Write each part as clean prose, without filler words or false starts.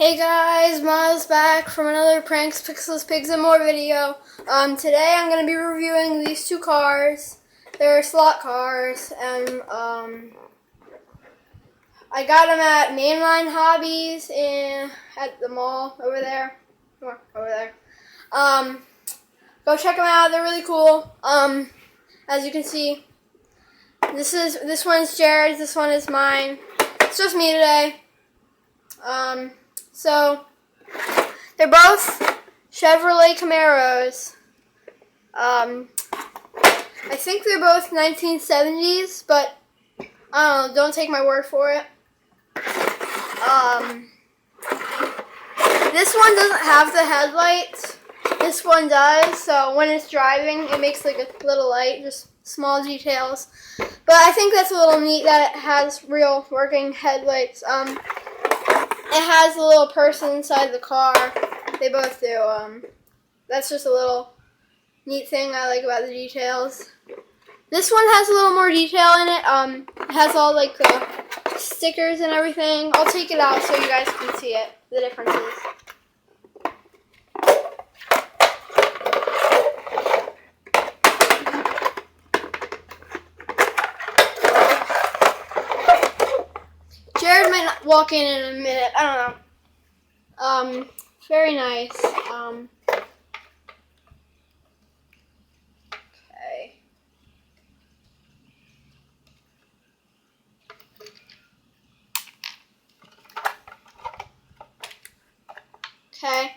Hey guys, Miles back from another Pranks, Pixels, Pigs, and More video. Today I'm going to be reviewing these two cars. They're slot cars, and I got them at Mainline Hobbies at the mall over there. Over there. Go check them out. They're really cool. As you can see, this one's Jared's. This one is mine. It's just me today. So, they're both Chevrolet Camaros. I think they're both 1970s, but I don't know, don't take my word for it. This one doesn't have the headlights. This one does, so when it's driving, it makes like a little light, just small details. But I think that's a little neat that it has real working headlights. It has a little person inside the car. They both do. That's just a little neat thing I like about the details. This one has a little more detail in it. It has all like the stickers and everything. I'll take it out so you guys can see it, the differences. Jared might not walk in a minute. I don't know. Very nice. Okay. Okay.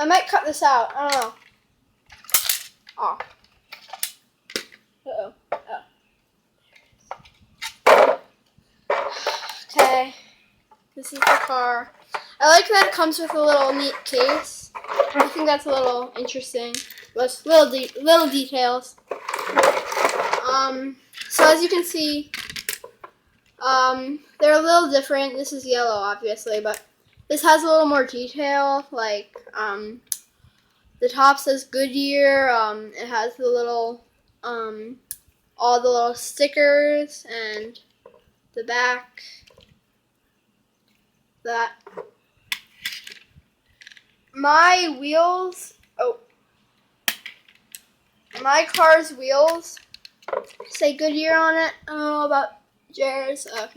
I might cut this out. I don't know. Oh. Uh-oh. Oh. Okay. This is the car. I like that it comes with a little neat case. I think that's a little interesting. Just little details. So as you can see, they're a little different. This is yellow, obviously, but this has a little more detail, like, the top says Goodyear, it has the little, all the little stickers, and the back, that. My car's wheels say Goodyear on it. I don't know about Jared's. Yeah.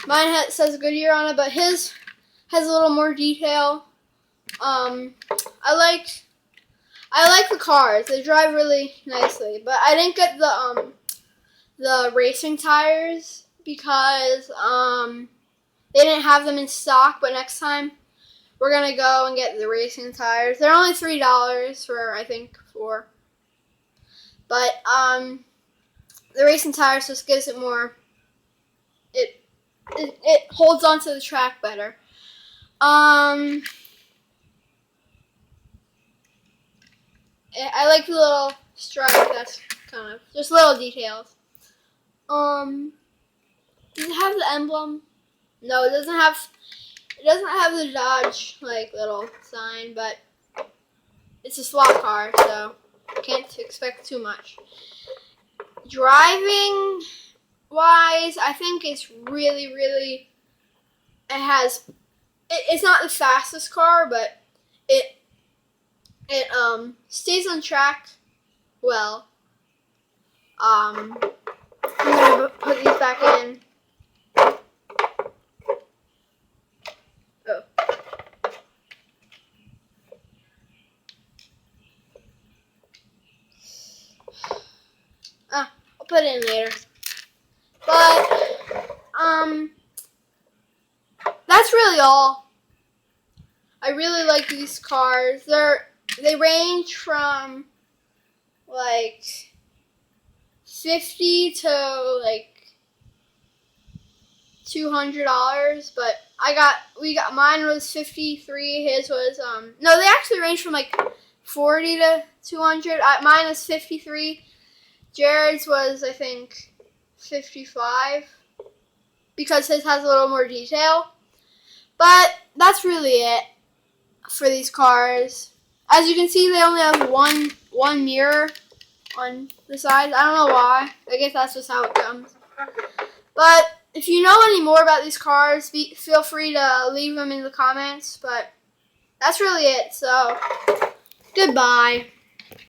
Mine says Goodyear on it, but his has a little more detail. I like the cars. They drive really nicely, but I didn't get the racing tires because they didn't have them in stock. But next time we're gonna go and get the racing tires. They're only $3 for, I think, 4. But the racing tires just gives it more. It holds onto the track better. I like the little stripe. That's kind of just little details. Does it have the emblem? No, it doesn't have. It doesn't have the Dodge like little sign, but it's a slot car, so can't expect too much. Driving wise, I think it's really. It's not the fastest car, but it stays on track well. I'm gonna put these back in. Oh. I'll put it in later. But that's really all. I really like these cars. They range from like $50 to like $200, but mine was $53. His was no, they actually range from like $40 to $200. Mine was $53. Jared's was, I think, $55 because his has a little more detail. But that's really it for these cars. As you can see, they only have one mirror on the sides. I don't know why. I guess that's just how it comes. But if you know any more about these cars, feel free to leave them in the comments. But that's really it. So, goodbye.